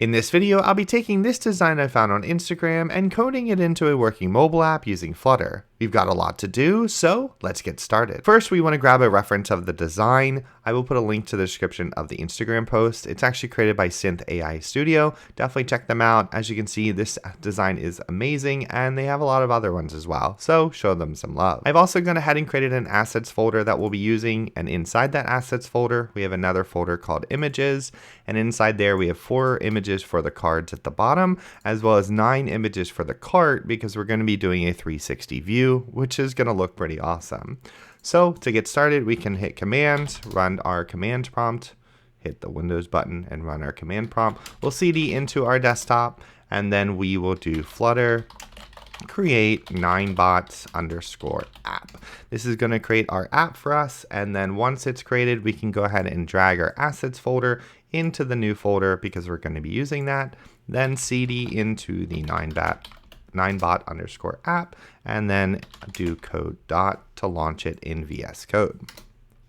In this video, I'll be taking this design I found on Instagram and coding it into a working mobile app using Flutter. We've got a lot to do, so let's get started. First, we want to grab a reference of the design. I will put a link to the description of the Instagram post. It's actually created by Synth AI Studio. Definitely check them out. As you can see, this design is amazing, and they have a lot of other ones as well, so show them some love. I've also gone ahead and created an assets folder that we'll be using, and inside that assets folder, we have another folder called images, and inside there we have 4 images for the cards at the bottom, as well as 9 images for the cart, because we're going to be doing a 360 view, which is going to look pretty awesome. So to get started, we can hit command, run our command prompt, hit the Windows button and run our command prompt. We'll CD into our desktop, and then we will do Flutter create Ninebot app. This is going to create our app for us, and then once it's created, we can go ahead and drag our assets folder into the new folder because we're going to be using that. Then CD into the Ninebot app, and then do code dot to launch it in VS Code.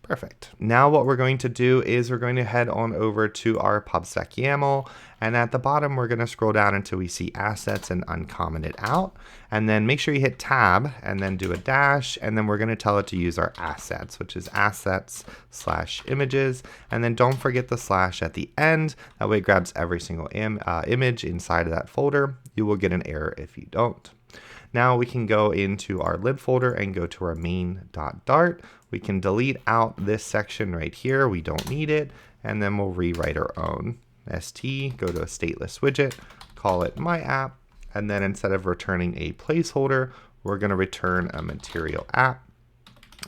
Perfect. Now what we're going to do is we're going to head on over to our PubSpec YAML, and at the bottom we're going to scroll down until we see assets and uncomment it out, and then make sure you hit tab and then do a dash, and then we're going to tell it to use our assets, which is assets/images, and then don't forget the slash at the end. That way it grabs every single image inside of that folder. You will get an error if you don't. Now we can go into our lib folder and go to our main.dart. We can delete out this section right here. We don't need it. And then we'll rewrite our own. st, go to a stateless widget, call it my app. And then instead of returning a placeholder, we're going to return a material app.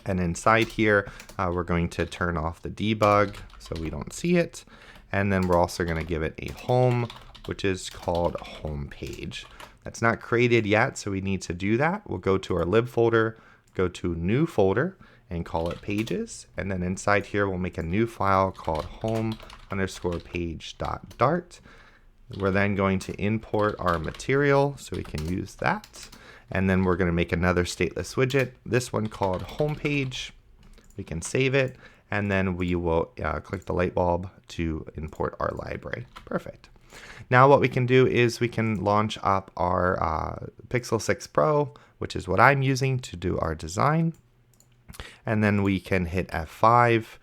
And inside here, we're going to turn off the debug so we don't see it. And then we're also going to give it a home, which is called homepage. That's not created yet, so we need to do that. We'll go to our lib folder, go to new folder, and call it pages. And then inside here, we'll make a new file called home_page.dart. We're then going to import our material so we can use that. And then we're going to make another stateless widget, this one called homepage. We can save it, and then we will click the light bulb to import our library. Perfect. Now what we can do is we can launch up our Pixel 6 Pro, which is what I'm using to do our design. And then we can hit F5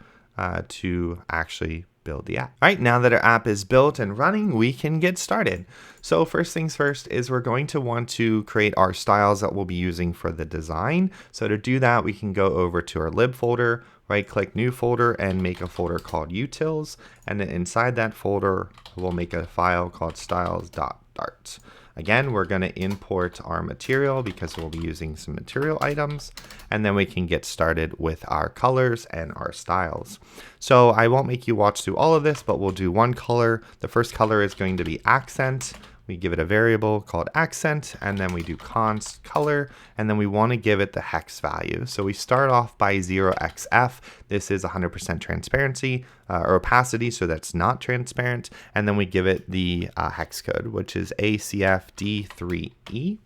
to actually build the app. All right, now that our app is built and running, we can get started. So first things first is we're going to want to create our styles that we'll be using for the design. So to do that, we can go over to our lib folder, right click new folder, and make a folder called utils. And then inside that folder, we'll make a file called styles.dart. Again, we're going to import our material because we'll be using some material items, and then we can get started with our colors and our styles. So I won't make you watch through all of this, but we'll do one color. The first color is going to be accent. We give it a variable called accent, and then we do const color, and then we want to give it the hex value. So we start off by 0xf. This is 100% transparency or opacity, so that's not transparent. And then we give it the hex code, which is ACFD3E.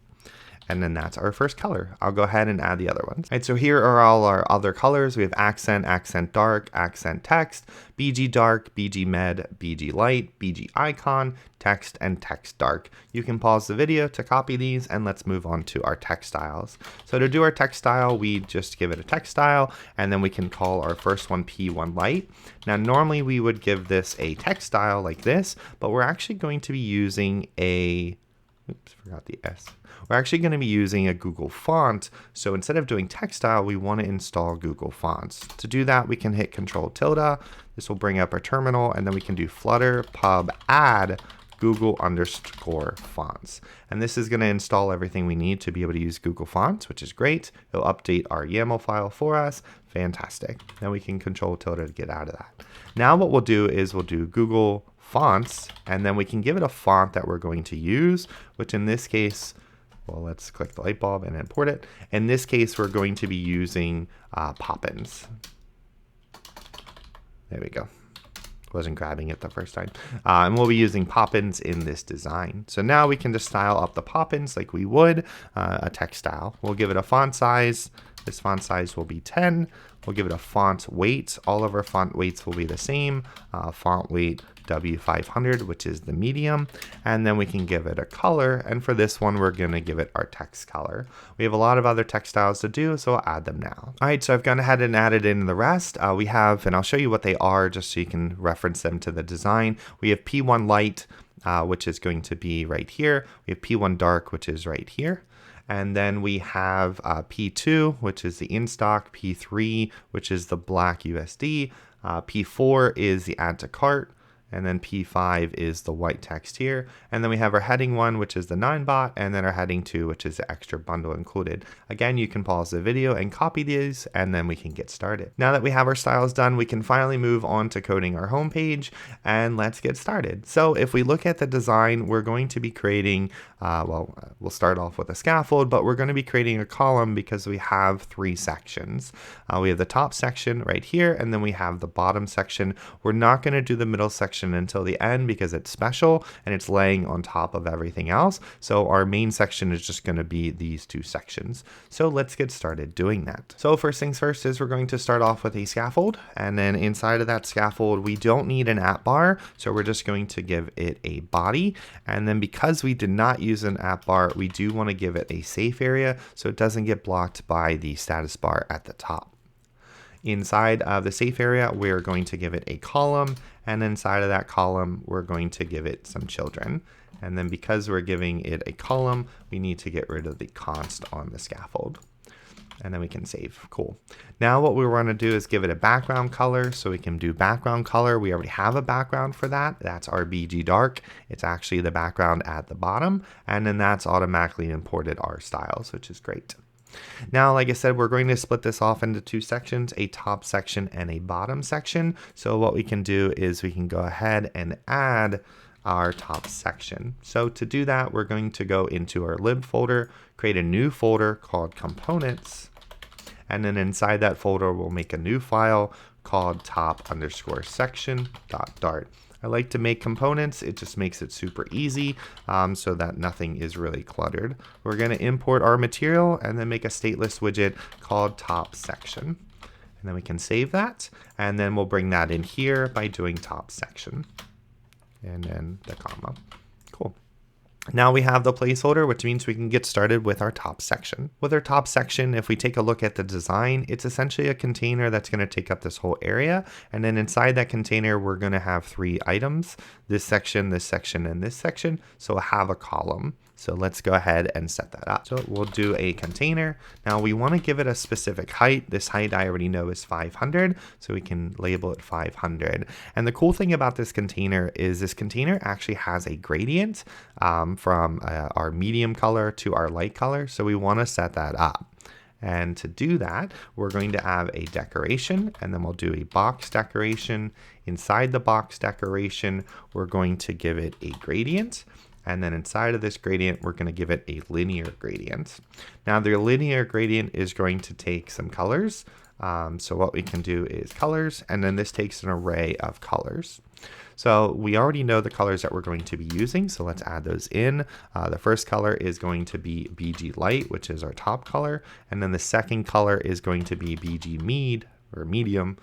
And then that's our first color. I'll go ahead and add the other ones. All right, so here are all our other colors. We have accent, accent dark, accent text, BG dark, BG med, BG light, BG icon, text, and text dark. You can pause the video to copy these, and let's move on to our text styles. So to do our text style, we just give it a text style, and then we can call our first one P1 light. Now normally we would give this a text style like this, but we're actually going to be using a forgot the S. We're actually going to be using a Google font. So instead of doing text style, we want to install Google Fonts. To do that, we can hit Control tilde. This will bring up our terminal, and then we can do Flutter pub add Google_fonts. And this is going to install everything we need to be able to use Google Fonts, which is great. It'll update our YAML file for us. Fantastic. Then we can Control tilde to get out of that. Now what we'll do is we'll do Google Fonts, and then we can give it a font that we're going to use, which in this case, well, let's click the light bulb and import it. In this case, we're going to be using Poppins. There we go. Wasn't grabbing it the first time. And we'll be using Poppins in this design. So now we can just style up the Poppins like we would a text style. We'll give it a font size. This font size will be 10. We'll give it a font weight. All of our font weights will be the same. Font weight W500, which is the medium, and then we can give it a color, and for this one we're going to give it our text color. We have a lot of other text styles to do, so I'll add them now. All right, so I've gone ahead and added in the rest. We have, and I'll show you what they are just so you can reference them to the design. We have P1 light, which is going to be right here. We have P1 dark, which is right here. And then we have P2, which is the in-stock, P3, which is the black USD, P4 is the add to cart, and then P5 is the white text here. And then we have our heading 1, which is the Ninebot, and then our heading 2, which is the extra bundle included. Again, you can pause the video and copy these, and then we can get started. Now that we have our styles done, we can finally move on to coding our homepage, and let's get started. So if we look at the design, we're going to be creating, we'll start off with a scaffold, but we're going to be creating a column because we have 3 sections. We have the top section right here, and then we have the bottom section. We're not going to do the middle section until the end because it's special and it's laying on top of everything else. So our main section is just going to be these 2 sections. So let's get started doing that. So first things first is we're going to start off with a scaffold, and then inside of that scaffold we don't need an app bar, so we're just going to give it a body. And then because we did not use an app bar, we do want to give it a safe area so it doesn't get blocked by the status bar at the top. Inside of the safe area, we're going to give it a column, and inside of that column, we're going to give it some children. And then because we're giving it a column, we need to get rid of the const on the scaffold. And then we can save. Cool. Now what we want to do is give it a background color, so we can do background color. We already have a background for that. That's our BG dark. It's actually the background at the bottom, and then that's automatically imported our styles, which is great. Now, like I said, we're going to split this off into 2 sections, a top section and a bottom section. So what we can do is we can go ahead and add our top section. So to do that, we're going to go into our lib folder, create a new folder called components, and then inside that folder, we'll make a new file called top_section.dart. I like to make components. It just makes it super easy so that nothing is really cluttered. We're going to import our material and then make a stateless widget called top section. And then we can save that. And then we'll bring that in here by doing top section. And then the comma. Cool. Now we have the placeholder, which means we can get started with our top section. With our top section, if we take a look at the design, it's essentially a container that's going to take up this whole area. And then inside that container, we're going to have 3 items, this section, and this section. So we'll have a column. So let's go ahead and set that up. So we'll do a container. Now we want to give it a specific height. This height I already know is 500, so we can label it 500. And the cool thing about this container is this container actually has a gradient from our medium color to our light color. So we want to set that up. And to do that, we're going to have a decoration, and then we'll do a box decoration. Inside the box decoration, we're going to give it a gradient. And then inside of this gradient, we're going to give it a linear gradient. Now the linear gradient is going to take some colors. So what we can do is colors, and then this takes an array of colors. So we already know the colors that we're going to be using, so let's add those in. The first color is going to be BG light, which is our top color. And then the second color is going to be BG medium,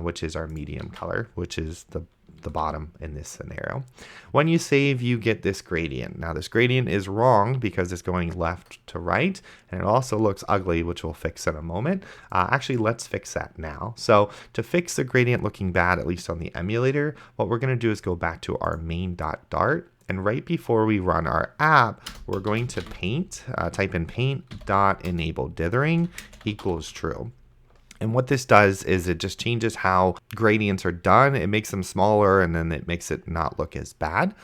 which is our medium color, which is the bottom in this scenario. When you save, you get this gradient. Now this gradient is wrong because it's going left to right, and it also looks ugly, which we'll fix in a moment. Actually, let's fix that now. So to fix the gradient looking bad, at least on the emulator, what we're going to do is go back to our main.dart. And right before we run our app, we're going to type in paint.enable dithering equals true. And what this does is it just changes how gradients are done. It makes them smaller, and then it makes it not look as bad.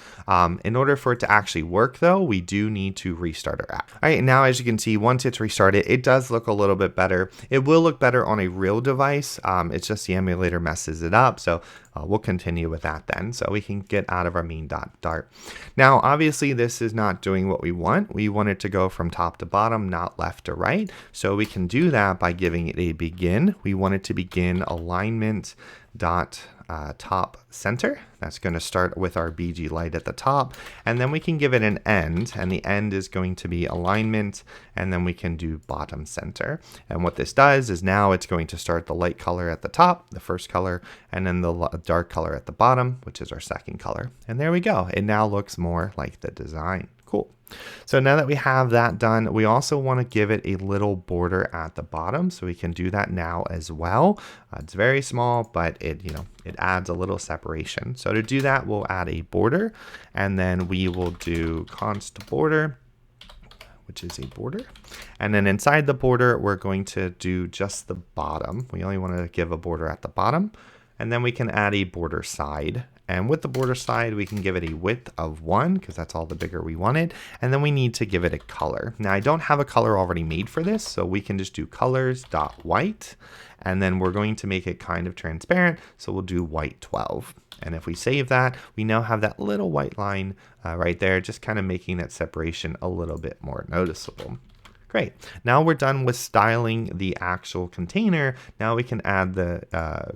In order for it to actually work, though, we do need to restart our app. All right, now as you can see, once it's restarted, it does look a little bit better. It will look better on a real device. It's just the emulator messes it up. So we'll continue with that then. So we can get out of our main.dart. Now, obviously, this is not doing what we want. We want it to go from top to bottom, not left to right. So we can do that by giving it a begin. We want it to begin alignment dot top center. That's going to start with our BG light at the top, and then we can give it an end, and the end is going to be alignment, and then we can do bottom center. And what this does is now it's going to start the light color at the top, the first color, and then the dark color at the bottom, which is our second color. And there we go. It now looks more like the design. Cool. So now that we have that done, we also want to give it a little border at the bottom, so we can do that now as well. It's very small, but it adds a little separation. So to do that, we'll add a border, and then we will do const border, which is a border. And then inside the border, we're going to do just the bottom. We only want to give a border at the bottom, and then we can add a border side. And with the border side, we can give it a width of 1 because that's all the bigger we want it. And then we need to give it a color. Now I don't have a color already made for this, so we can just do colors.white. And then we're going to make it kind of transparent. So we'll do white 12. And if we save that, we now have that little white line right there, just kind of making that separation a little bit more noticeable. Great. Now we're done with styling the actual container. Now we can add the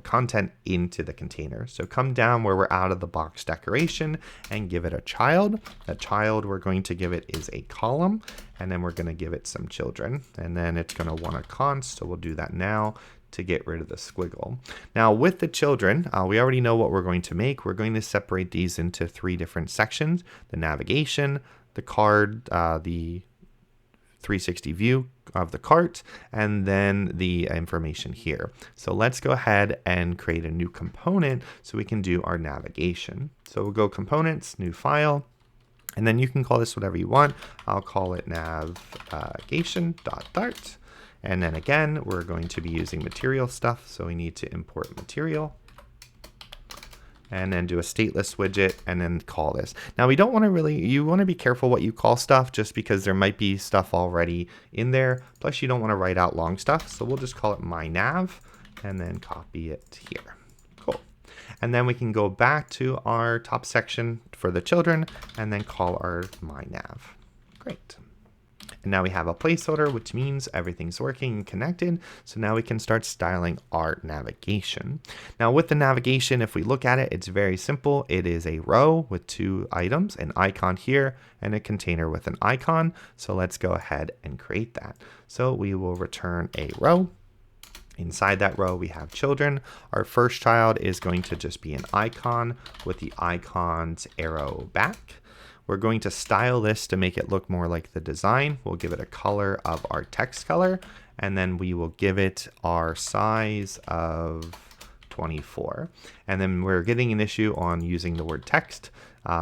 content into the container. So come down where we're out of the box decoration and give it a child. The child we're going to give it is a column, and then we're going to give it some children. And then it's going to want a const, so we'll do that now to get rid of the squiggle. Now with the children, we already know what we're going to make. We're going to separate these into 3 different sections: the navigation, the card, the 360 view of the cart, and then the information here. So let's go ahead and create a new component so we can do our navigation. So we'll go components, new file, and then you can call this whatever you want. I'll call it navigation.dart. And then again, we're going to be using material stuff, so we need to import material, and then do a stateless widget, and then call this. Now we don't want to you want to be careful what you call stuff, just because there might be stuff already in there. Plus you don't want to write out long stuff. So we'll just call it myNav and then copy it here. Cool. And then we can go back to our top section for the children and then call our myNav. Great. And now we have a placeholder, which means everything's working and connected. So now we can start styling our navigation. Now with the navigation, if we look at it, it's very simple. It is a row with 2 items, an icon here and a container with an icon. So let's go ahead and create that. So we will return a row. Inside that row, we have children. Our first child is going to just be an icon with the icon's arrow back. We're going to style this to make it look more like the design. We'll give it a color of our text color, and then we will give it our size of 24. And then we're getting an issue on using the word text,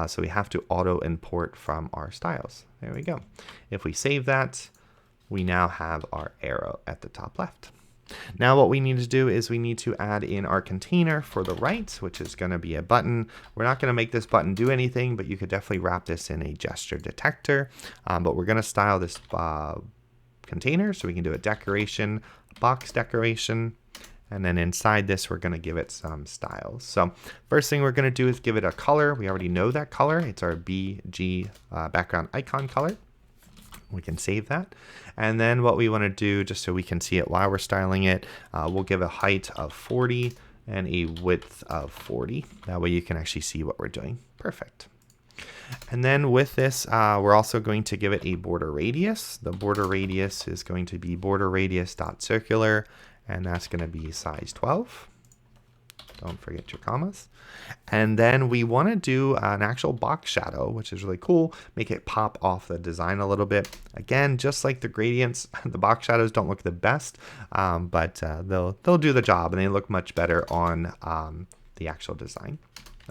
so we have to auto import from our styles. There we go. If we save that, we now have our arrow at the top left. Now what we need to do is we need to add in our container for the right, which is going to be a button. We're not going to make this button do anything, but you could definitely wrap this in a gesture detector. But we're going to style this container, so we can do a decoration, box decoration, and then inside this we're going to give it some styles. So first thing we're going to do is give it a color. We already know that color. It's our BG background icon color. We can save that. And then what we want to do, just so we can see it while we're styling it, we'll give a height of 40 and a width of 40. That way you can actually see what we're doing. Perfect. And then with this, we're also going to give it a border radius. The border radius is going to be border radius.circular, and that's going to be size 12. Don't forget your commas. And then we want to do an actual box shadow, which is really cool. Make it pop off the design a little bit. Again, just like the gradients, the box shadows don't look the best, but they'll do the job, and they look much better on the actual design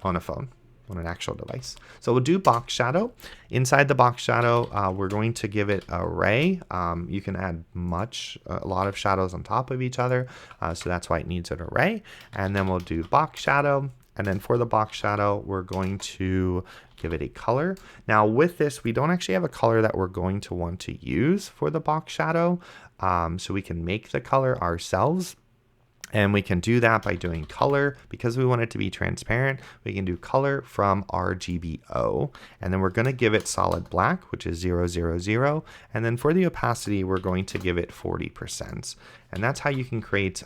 on a phone, on an actual device. So we'll do box shadow. Inside the box shadow, we're going to give it an array. You can add a lot of shadows on top of each other, so that's why it needs an array. And then we'll do box shadow. And then for the box shadow, we're going to give it a color. Now with this, we don't actually have a color that we're going to want to use for the box shadow. So we can make the color ourselves. And we can do that by doing color. Because we want it to be transparent, we can do color from RGBO. And then we're going to give it solid black, which is 000. And then for the opacity, we're going to give it 40%. And that's how you can create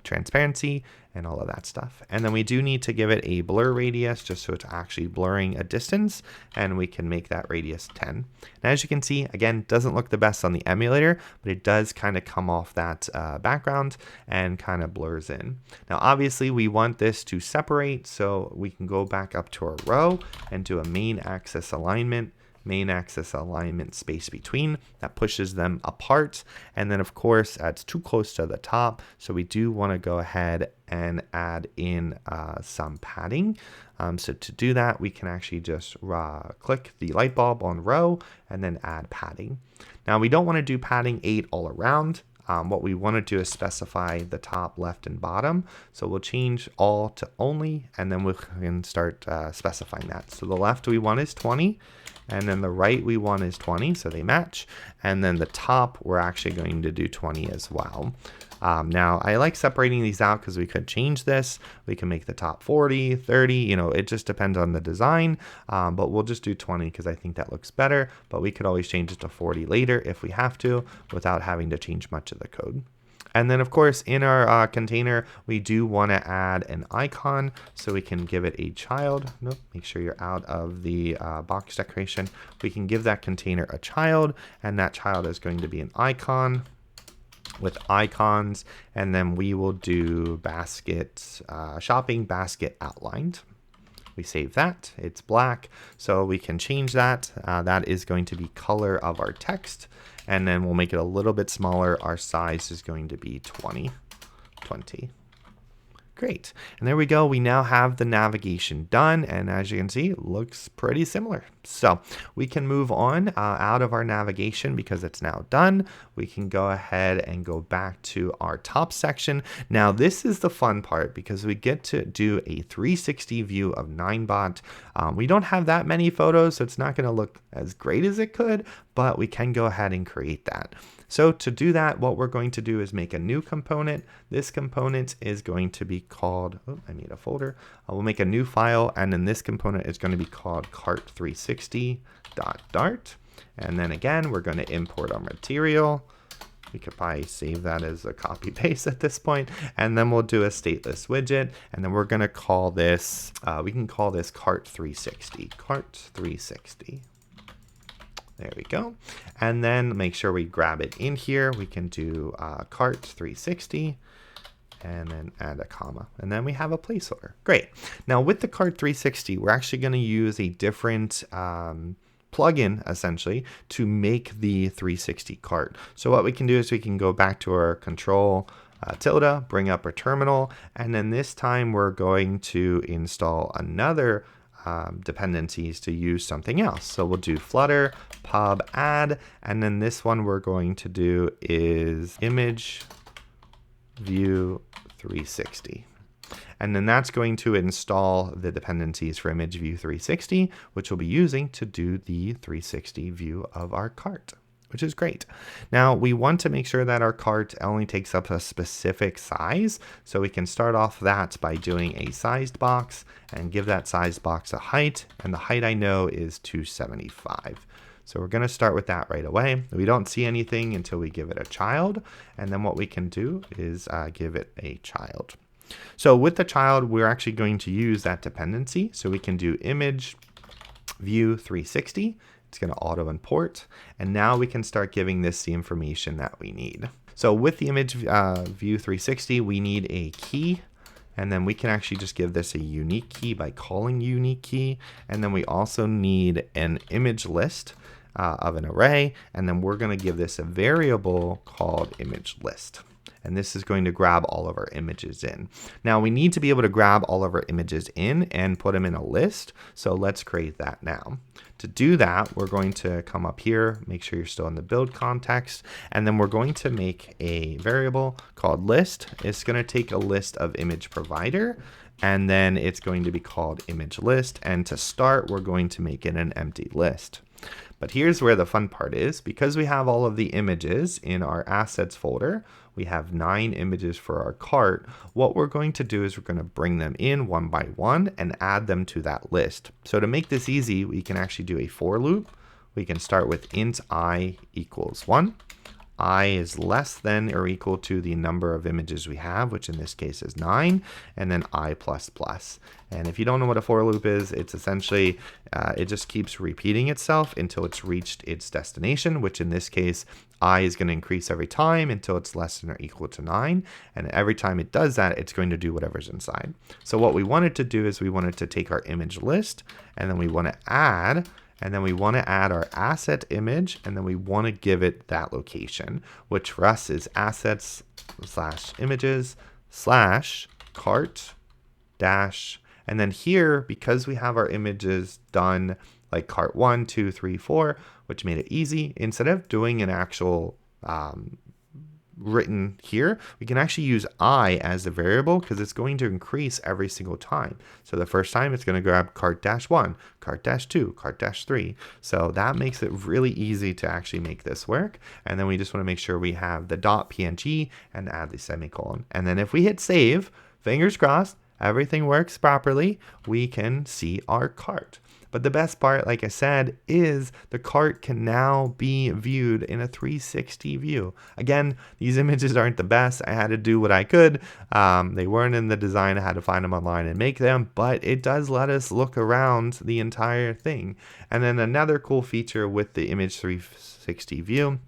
transparency and all of that stuff. And then we do need to give it a blur radius just so it's actually blurring a distance, and we can make that radius 10. And as you can see, again, doesn't look the best on the emulator, but it does kind of come off that background and kind of blurs in. Now obviously we want this to separate, so we can go back up to our row and do a main axis alignment space between. That pushes them apart. And then of course it's too close to the top, so we do want to go ahead and add in some padding. So to do that, we can actually just click the light bulb on row and then add padding. Now we don't want to do padding 8 all around. What we want to do is specify the top, left, and bottom. So we'll change all to only, and then we can start specifying that. So the left we want is 20, and then the right we want is 20, so they match. And then the top we're actually going to do 20 as well. Now I like separating these out because we could change this. We can make the top 40, 30, you know, it just depends on the design, but we'll just do 20 because I think that looks better, but we could always change it to 40 later if we have to without having to change much of the code. And then of course in our container, we do want to add an icon, so we can give it a child. Nope, make sure you're out of the box decoration. We can give that container a child, and that child is going to be an icon with icons, and then we will do basket, shopping basket outlined. We save that, it's black, so we can change that. That is going to be color of our text, and then we'll make it a little bit smaller. Our size is going to be 20. Great, and there we go. We now have the navigation done, and as you can see, it looks pretty similar. So we can move on out of our navigation because it's now done. We can go ahead and go back to our top section. Now this is the fun part because we get to do a 360 view of Ninebot. We don't have that many photos, so it's not going to look as great as it could, but we can go ahead and create that. So to do that, what we're going to do is make a new component. This component is going to be called, oh, I need a folder. We'll make a new file, and then this component is going to be called cart360.dart. And then again, we're going to import our material. We could probably save that as a copy paste at this point. And then we'll do a stateless widget. And then we're going to call this, we can call this cart360, cart360. There we go. And then make sure we grab it in here. We can do cart360 and then add a comma. And then we have a placeholder. Great. Now with the cart360, we're actually going to use a different plugin essentially to make the 360 cart. So what we can do is we can go back to our control tilde, bring up our terminal, and then this time we're going to install another dependencies to use something else. So we'll do Flutter pub add, and then this one we're going to do is image view 360. And then that's going to install the dependencies for image view 360, which we'll be using to do the 360 view of our cart, which is great. Now we want to make sure that our cart only takes up a specific size. So we can start off that by doing a sized box and give that sized box a height. And the height I know is 275. So we're going to start with that right away. We don't see anything until we give it a child. And then what we can do is give it a child. So with the child, we're actually going to use that dependency. So we can do image view 360. It's going to auto import, and now we can start giving this the information that we need. So with the image view 360, we need a key, and then we can actually just give this a unique key by calling unique key. And then we also need an image list of an array, and then we're going to give this a variable called image list. And this is going to grab all of our images in. Now we need to be able to grab all of our images in and put them in a list. So let's create that now. To do that, we're going to come up here, make sure you're still in the build context, and then we're going to make a variable called list. It's going to take a list of image provider, and then it's going to be called image list. And to start, we're going to make it an empty list. But here's where the fun part is. Because we have all of the images in our assets folder, we have 9 images for our cart. What we're going to do is we're going to bring them in one by one and add them to that list. So to make this easy, we can actually do a for loop. We can start with int I equals 1. I is less than or equal to the number of images we have, which in this case is 9, and then I plus plus. And if you don't know what a for loop is, it's essentially, it just keeps repeating itself until it's reached its destination, which in this case, I is going to increase every time until it's less than or equal to 9. And every time it does that, it's going to do whatever's inside. So what we wanted to do is we wanted to take our image list, and then we want to add, and then we want to add our asset image, and then we want to give it that location, which for us is assets / images / cart dash. And then here, because we have our images done like cart 1, 2, 3, 4, which made it easy, instead of doing an actual written here, we can actually use I as a variable because it's going to increase every single time. So the first time it's going to grab cart dash 1, cart dash 2, cart dash 3. So that makes it really easy to actually make this work. And then we just want to make sure we have the .png and add the semicolon. And then if we hit save, fingers crossed, everything works properly, we can see our cart. But the best part, like I said, is the cart can now be viewed in a 360 view. Again, these images aren't the best. I had to do what I could. They weren't in the design. I had to find them online and make them, but it does let us look around the entire thing. And then another cool feature with the image 360 view,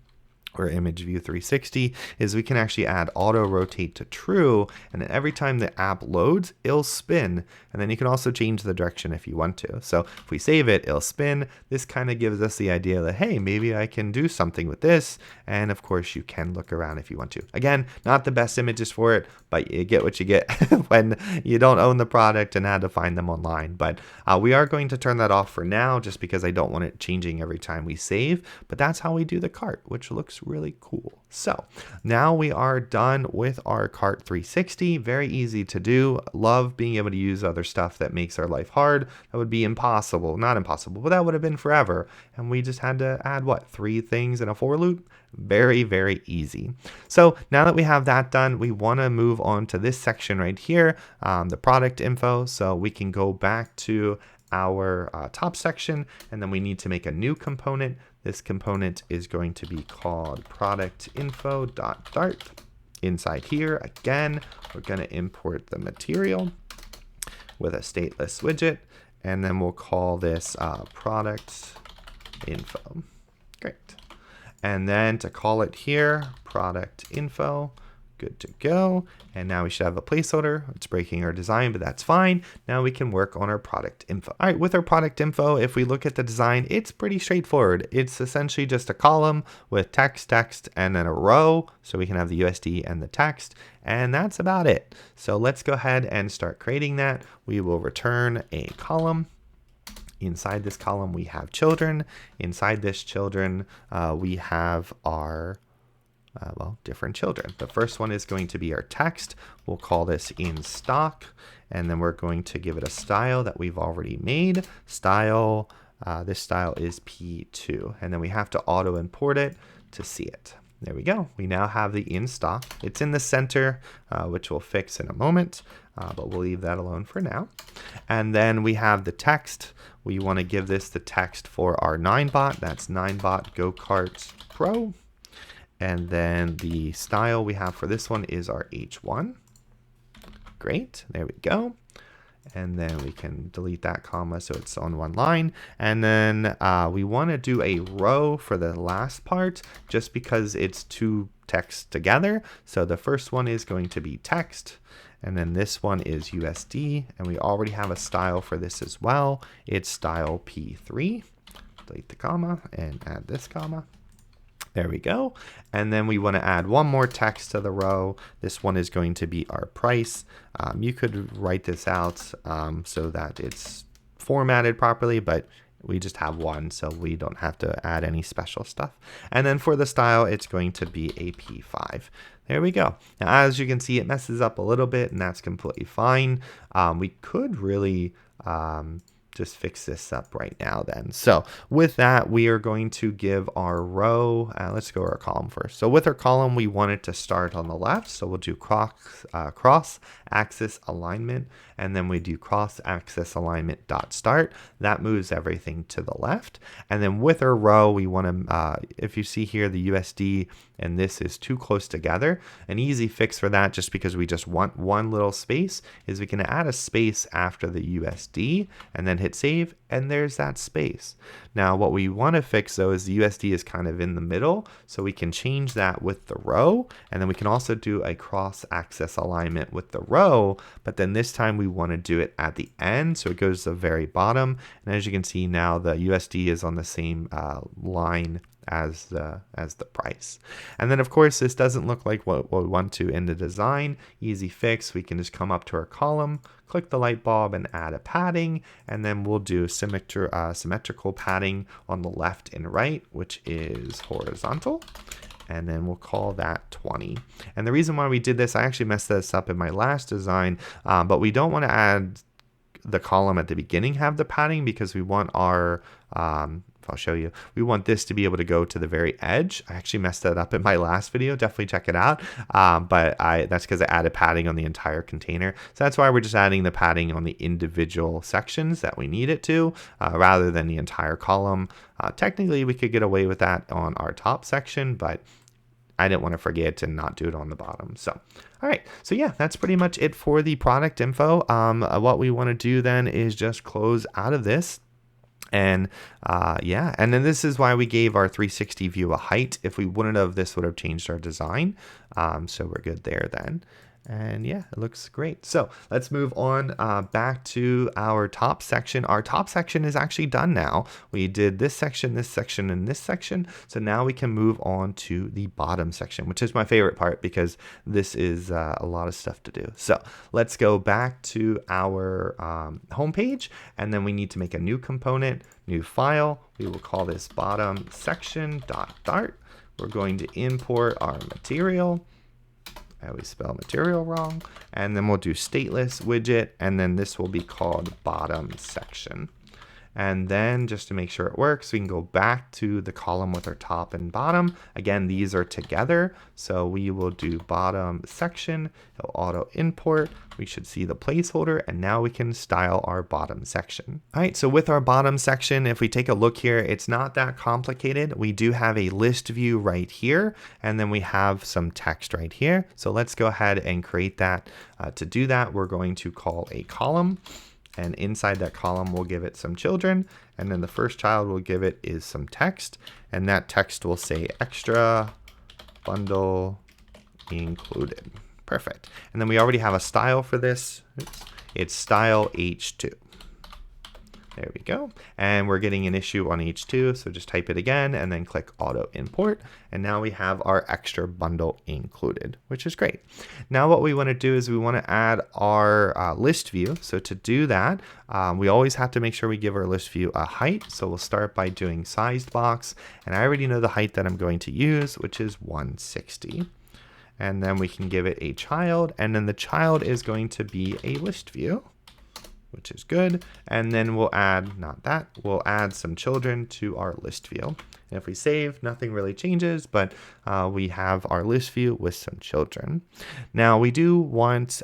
or image view 360, is we can actually add auto rotate to true, and then every time the app loads, it'll spin, and then you can also change the direction if you want to. So if we save it, it'll spin. This kind of gives us the idea that, hey, maybe I can do something with this, and of course you can look around if you want to. Again, not the best images for it, but you get what you get when you don't own the product and had to find them online. But we are going to turn that off for now, just because I don't want it changing every time we save, but that's how we do the cart, which looks really cool. So now we are done with our cart 360. Very easy to do. Love being able to use other stuff that makes our life hard. That would be impossible, not impossible, but that would have been forever. And we just had to add what, 3 things in a for loop? Very, very easy. So now that we have that done, we want to move on to this section right here, the product info. So we can go back to our top section, and then we need to make a new component. This component is going to be called productinfo.dart. Inside here, again, we're going to import the material with a stateless widget, and then we'll call this product info. Great. And then to call it here, product info. Good to go. And now we should have a placeholder. It's breaking our design, but that's fine. Now we can work on our product info. All right, with our product info, if we look at the design, it's pretty straightforward. It's essentially just a column with text, and then a row. So we can have the USD and the text, and that's about it. So let's go ahead and start creating that. We will return a column. Inside this column, we have children. Inside this children, we have our different children. The first one is going to be our text. We'll call this in stock, and then we're going to give it a style that we've already made. Style, this style is P2, and then we have to auto import it to see it. There we go. We now have the in stock. It's in the center, which we'll fix in a moment, but we'll leave that alone for now. And then we have the text. We want to give this the text for our Ninebot. That's Ninebot Gokart Pro. And then the style we have for this one is our H1. Great, there we go. And then we can delete that comma so it's on one line. And then we want to do a row for the last part just because it's 2 texts together. So the first one is going to be text, and then this one is USD, and we already have a style for this as well. It's style P3. Delete the comma and add this comma. There we go. And then we want to add one more text to the row. This one is going to be our price. You could write this out so that it's formatted properly, but we just have one, so we don't have to add any special stuff. And then for the style, it's going to be a P5. There we go. Now, as you can see, it messes up a little bit, and that's completely fine. We could really just fix this up right now then. So with that, we are going to give our row, let's go our column first. So with our column, we want it to start on the left. So we'll do cross axis alignment, and then we do cross axis alignment dot start. That moves everything to the left. And then with our row, we want to, if you see here, the USD and this is too close together. An easy fix for that, just because we just want one little space, is we can add a space after the USD and then hit save, and there's that space. Now what we want to fix though is the USD is kind of in the middle, so we can change that with the row, and then we can also do a cross-axis alignment with the row, but then this time we want to do it at the end, so it goes to the very bottom. And as you can see now, the USD is on the same line as the price. And then of course this doesn't look like what we want to in the design. Easy fix, we can just come up to our column, click the light bulb and add a padding, and then we'll do symmetrical padding on the left and right, which is horizontal, and then we'll call that 20. And the reason why we did this, I actually messed this up in my last design, but we don't want to add the column at the beginning have the padding, because we want our I'll show you. We want this to be able to go to the very edge. I actually messed that up in my last video. Definitely check it out. But that's because I added padding on the entire container. So that's why we're just adding the padding on the individual sections that we need it to, rather than the entire column. Technically, we could get away with that on our top section, but I didn't want to forget to not do it on the bottom. So, all right. So yeah, that's pretty much it for the product info. What we want to do then is just close out of this. And yeah, and then this is why we gave our 360 view a height. If we wouldn't have, this would have changed our design. So we're good there then. And yeah, it looks great. So let's move on back to our top section. Our top section is actually done now. We did this section, and this section. So now we can move on to the bottom section, which is my favorite part because this is a lot of stuff to do. So let's go back to our home page, and then we need to make a new component, new file. We will call this bottom section.dart. We're going to import our material. I always spell material wrong. And then we'll do stateless widget, and then this will be called bottom section. And then just to make sure it works, we can go back to the column with our top and bottom. Again, these are together. So we will do bottom section, it'll auto import. We should see the placeholder, and now we can style our bottom section. All right, so with our bottom section, if we take a look here, it's not that complicated. We do have a list view right here, and then we have some text right here. So let's go ahead and create that. To do that, we're going to call a column. And inside that column, we'll give it some children. And then the first child we'll give it is some text. And that text will say extra bundle included. Perfect. And then we already have a style for this. Oops. It's style H2. There we go. And we're getting an issue on H2. So just type it again and then click auto import. And now we have our extra bundle included, which is great. Now what we want to do is we want to add our list view. So to do that, we always have to make sure we give our list view a height. So we'll start by doing sized box. And I already know the height that I'm going to use, which is 160. And then we can give it a child. And then the child is going to be a list view, which is good. And then we'll add, we'll add some children to our list view. And if we save, nothing really changes, but we have our list view with some children. Now we do want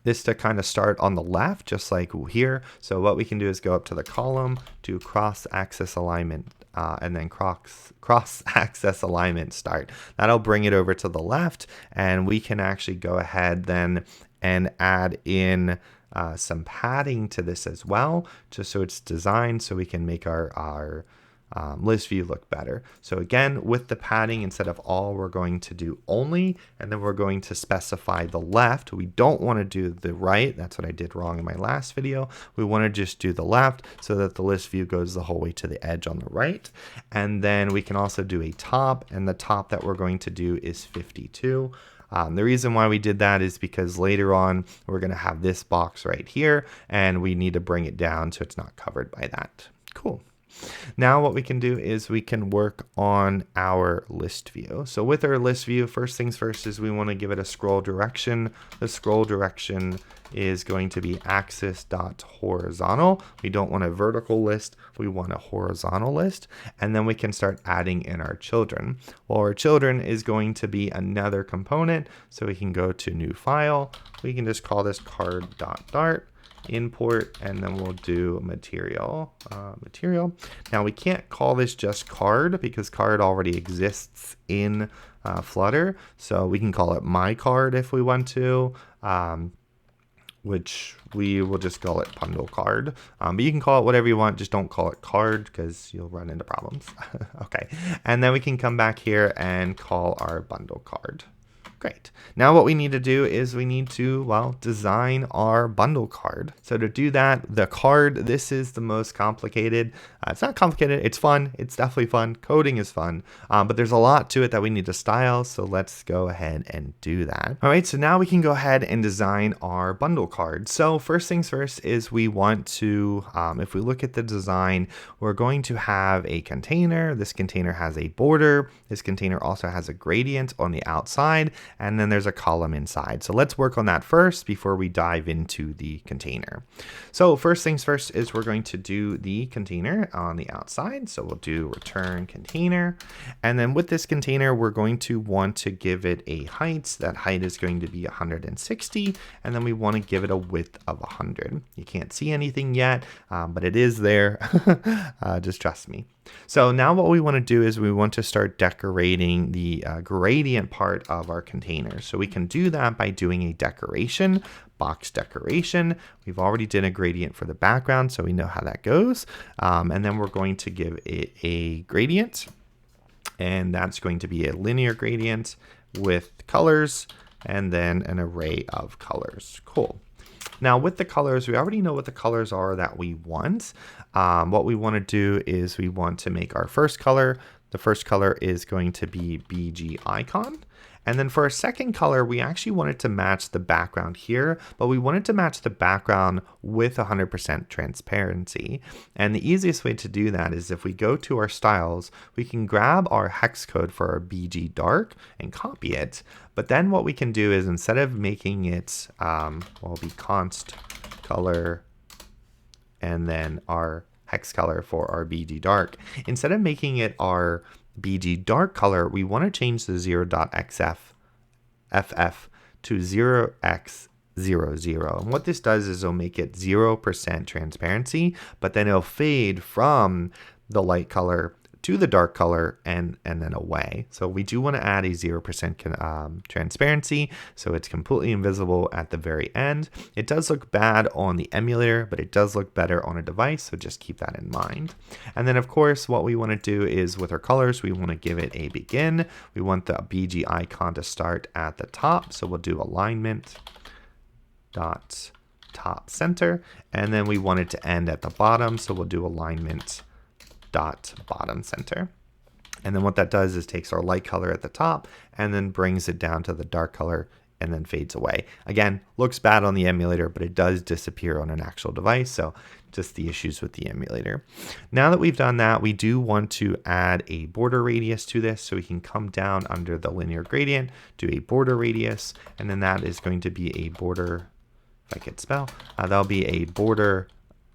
this to kind of start on the left, just like here. So what we can do is go up to the column, do cross-axis alignment, and then cross-axis alignment start. That'll bring it over to the left, and we can actually go ahead then and add in some padding to this as well, just so it's designed so we can make our list view look better. So again, with the padding, instead of all, we're going to do only, and then we're going to specify the left. We don't want to do the right. That's what I did wrong in my last video. We want to just do the left so that the list view goes the whole way to the edge on the right. And then we can also do a top, and the top that we're going to do is 52. The reason why we did that is because later on we're going to have this box right here, and we need to bring it down so it's not covered by that. Cool. Now what we can do is we can work on our list view. So with our list view, first things first is we want to give it a scroll direction. The scroll direction is going to be axis.horizontal. We don't want a vertical list, we want a horizontal list. And then we can start adding in our children. Well, our children is going to be another component. So we can go to new file. We can just call this card.dart. import, and then we'll do material. Now we can't call this just card because card already exists in Flutter, so we can call it my card if we want to, which we will just call it bundle card. But you can call it whatever you want, just don't call it card because you'll run into problems. Okay, and then we can come back here and call our bundle card. Great. Now what we need to do is we need to, well, design our bundle card. So to do that, the card, this is the most complicated. It's not complicated, it's fun. It's definitely fun. Coding is fun, but there's a lot to it that we need to style. So let's go ahead and do that. All right, so now we can go ahead and design our bundle card. So first things first is we want to, if we look at the design, we're going to have a container. This container has a border. This container also has a gradient on the outside, and then there's a column inside. So let's work on that first before we dive into the container. So first things first is we're going to do the container on the outside. So we'll do return container. And then with this container, we're going to want to give it a height. That height is going to be 160. And then we want to give it a width of 100. You can't see anything yet, but it is there. Just trust me. So now what we want to do is we want to start decorating the gradient part of our container. So we can do that by doing a decoration, box decoration. We've already did a gradient for the background, so we know how that goes. And then we're going to give it a gradient, and that's going to be a linear gradient with colors and then an array of colors. Cool. Now with the colors, we already know what the colors are that we want. What we want to do is we want to make our first color. The first color is going to be BG icon. And then for our second color, we actually wanted to match the background here, but we wanted to match the background with 100% transparency. And the easiest way to do that is if we go to our styles, we can grab our hex code for our BG dark and copy it. But then what we can do is instead of making it, will be const color and then our hex color for our BG dark, instead of making it our BG dark color, we want to change the 0.xff to 0x00. And what this does is it'll make it 0% transparency, but then it'll fade from the light color to the dark color and then away. So we do want to add a 0% transparency, so it's completely invisible at the very end. It does look bad on the emulator, but it does look better on a device, so just keep that in mind. And then of course what we want to do is with our colors, we want to give it a begin. We want the BG icon to start at the top, so we'll do alignment dot top center, and then we want it to end at the bottom, so we'll do alignment dot bottom center. And then what that does is takes our light color at the top and then brings it down to the dark color and then fades away. Again, looks bad on the emulator, but it does disappear on an actual device. So just the issues with the emulator. Now that we've done that, we do want to add a border radius to this. So we can come down under the linear gradient, do a border radius, and then that is going to be a border, if I could spell, that'll be a border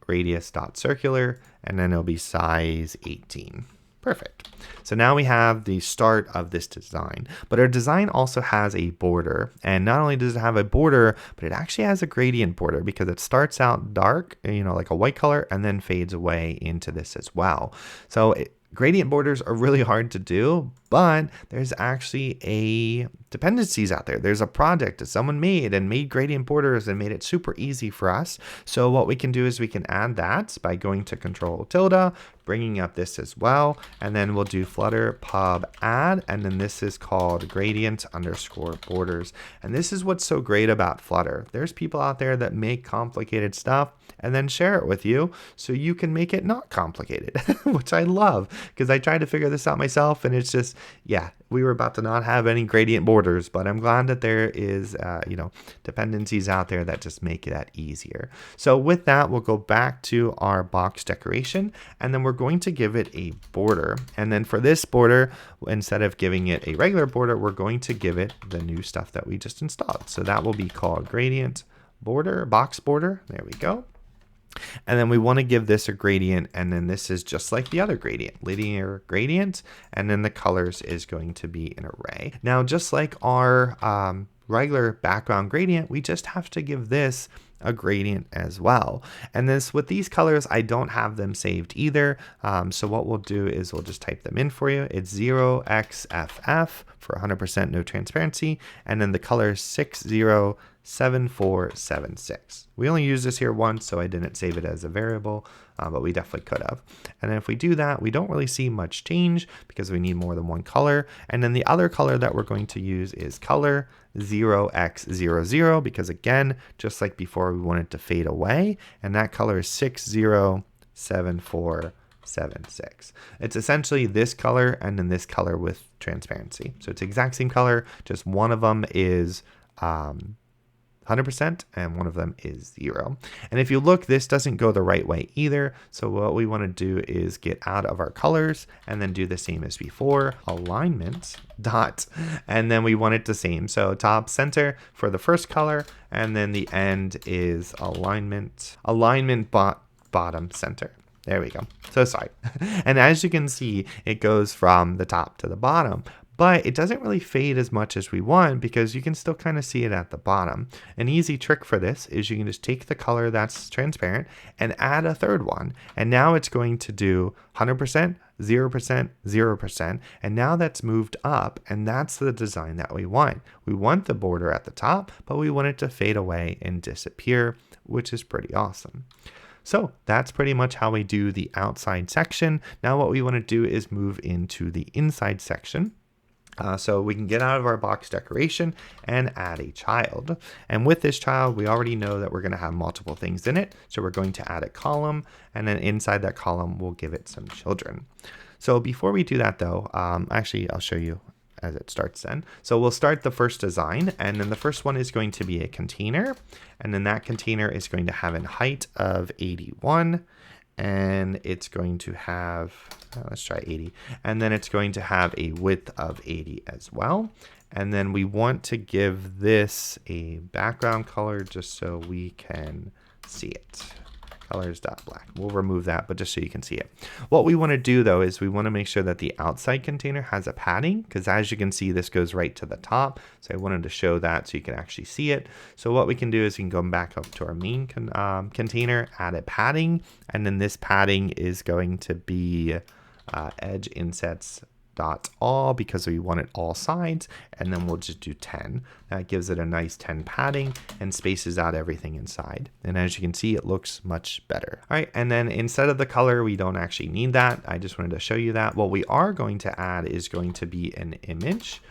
radius dot circular, and then it'll be size 18. Perfect. So now we have the start of this design, but our design also has a border, and not only does it have a border, but it actually has a gradient border because it starts out dark, like a white color, and then fades away into this as well. So gradient borders are really hard to do, but there's actually dependencies out there. There's a project that someone made gradient borders and made it super easy for us. So what we can do is we can add that by going to Control tilde, bringing up this as well, and then we'll do Flutter pub add, and then this is called gradient underscore borders. And this is what's so great about Flutter. There's people out there that make complicated stuff and then share it with you so you can make it not complicated, which I love because I tried to figure this out myself, and it's just, yeah, we were about to not have any gradient borders, but I'm glad that there is, dependencies out there that just make that easier. So with that, we'll go back to our box decoration, and then we're going to give it a border. And then for this border, instead of giving it a regular border, we're going to give it the new stuff that we just installed. So that will be called gradient border, box border. There we go. And then we want to give this a gradient, and then this is just like the other gradient, linear gradient, and then the colors is going to be an array. Now, just like our regular background gradient, we just have to give this a gradient as well. And this with these colors, I don't have them saved either. So what we'll do is we'll just type them in for you. It's 0xff for 100% no transparency, and then the color is 607476. We only use this here once, so I didn't save it as a variable, but we definitely could have. And then if we do that, we don't really see much change because we need more than one color. And then the other color that we're going to use is color 0x00, because again, just like before, we want it to fade away, and that color is 607476. It's essentially this color and then this color with transparency. So it's the exact same color, just one of them is 100% and one of them is 0. And if you look, this doesn't go the right way either. So what we want to do is get out of our colors and then do the same as before, alignment dot, and then we want it the same. So top center for the first color, and then the end is alignment bottom center. There we go. So sorry. And as you can see, it goes from the top to the bottom, but it doesn't really fade as much as we want because you can still kind of see it at the bottom. An easy trick for this is you can just take the color that's transparent and add a third one. And now it's going to do 100%, 0%, 0%. And now that's moved up, and that's the design that we want. We want the border at the top, but we want it to fade away and disappear, which is pretty awesome. So that's pretty much how we do the outside section. Now what we want to do is move into the inside section. So we can get out of our box decoration and add a child. And with this child, we already know that we're going to have multiple things in it. So we're going to add a column, and then inside that column, we'll give it some children. So before we do that though, actually I'll show you as it starts then. So we'll start the first design, and then the first one is going to be a container. And then that container is going to have a height of 81. And it's going to have, let's try 80. And then it's going to have a width of 80 as well. And then we want to give this a background color just so we can see it. Colors.black. We'll remove that, but just so you can see it. What we want to do though is we want to make sure that the outside container has a padding, because as you can see, this goes right to the top. So I wanted to show that so you can actually see it. So what we can do is we can go back up to our main container, add a padding, and then this padding is going to be edge insets dot all, because we want it all sides, and then we'll just do 10. That gives it a nice 10 padding and spaces out everything inside. And as you can see, it looks much better. All right, and then instead of the color, we don't actually need that. I just wanted to show you that. What we are going to add is going to be an image.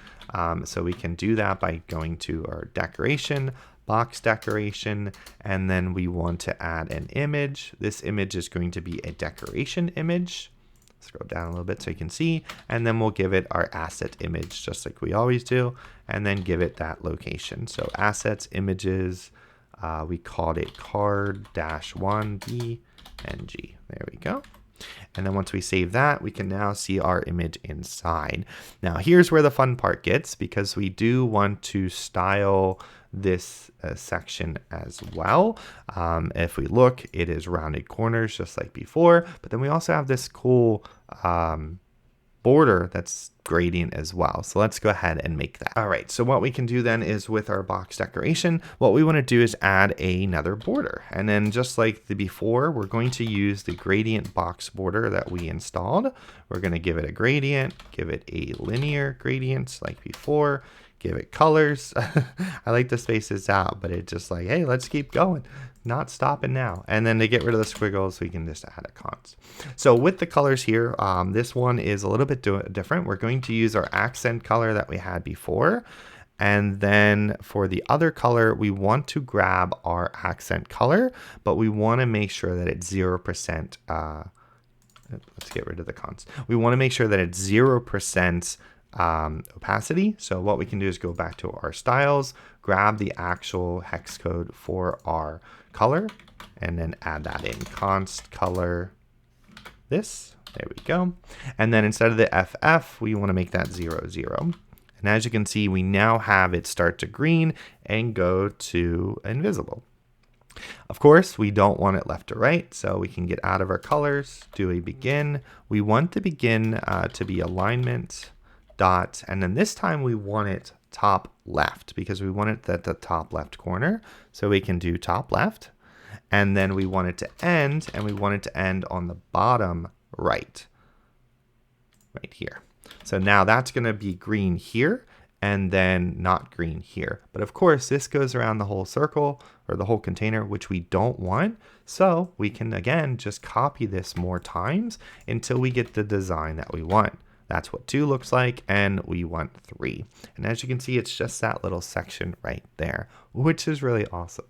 So we can do that by going to our decoration, box decoration, and then we want to add an image. This image is going to be a decoration image. Scroll down a little bit so you can see, and then we'll give it our asset image just like we always do, and then give it that location. So assets, images, we called it card-1 BNG. There we go. And then once we save that, we can now see our image inside. Now here's where the fun part gets, because we do want to style this section as well. If we look, it is rounded corners just like before, but then we also have this cool border that's gradient as well. So let's go ahead and make that. All right, so what we can do then is with our box decoration, what we want to do is add another border. And then just like the before, we're going to use the gradient box border that we installed. We're going to give it a gradient, give it a linear gradient like before, give it colors. I like to space this out, but it's just like, hey, let's keep going. Not stopping now. And then to get rid of the squiggles, we can just add a const. So with the colors here, this one is a little bit different. We're going to use our accent color that we had before. And then for the other color, we want to grab our accent color, but we want to make sure that it's 0%. Let's get rid of the const. We want to make sure that it's 0% opacity. So what we can do is go back to our styles, grab the actual hex code for our color, and then add that in const color this. There we go. And then instead of the FF, we want to make that 0, 0. And as you can see, we now have it start to green and go to invisible. Of course, we don't want it left to right, so we can get out of our colors, do a begin. We want the begin to be alignment dot, and then this time we want it top left because we want it at the top left corner. So we can do top left, and then we want it to end, and we want it to end on the bottom right here. So now that's going to be green here, and then not green here. But of course, this goes around the whole circle or the whole container, which we don't want. So we can, again, just copy this more times until we get the design that we want. That's what 2 looks like, and we want 3. And as you can see, it's just that little section right there, which is really awesome.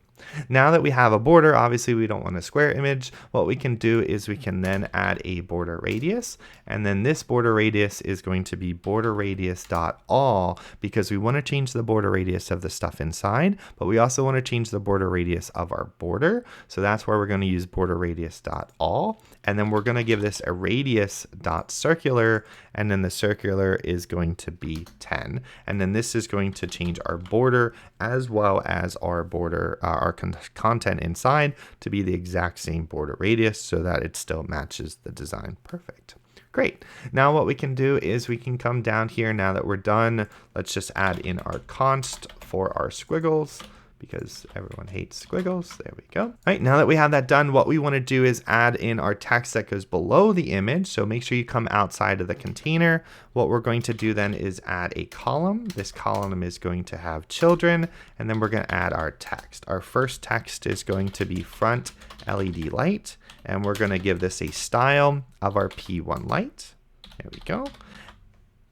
Now that we have a border, obviously we don't want a square image. What we can do is we can then add a border radius, and then this border radius is going to be border radius.all because we want to change the border radius of the stuff inside, but we also want to change the border radius of our border. So that's where we're going to use border radius.all, and then we're going to give this a radius.circular, and then the circular is going to be 10. And then this is going to change our border as well as our border, our content inside to be the exact same border radius so that it still matches the design. Perfect. Great. Now what we can do is we can come down here. Now that we're done, let's just add in our const for our squiggles, because everyone hates squiggles. There we go. All right, now that we have that done, what we want to do is add in our text that goes below the image. So make sure you come outside of the container. What we're going to do then is add a column. This column is going to have children, and then we're going to add our text. Our first text is going to be front LED light, and we're going to give this a style of our P1 light. There we go.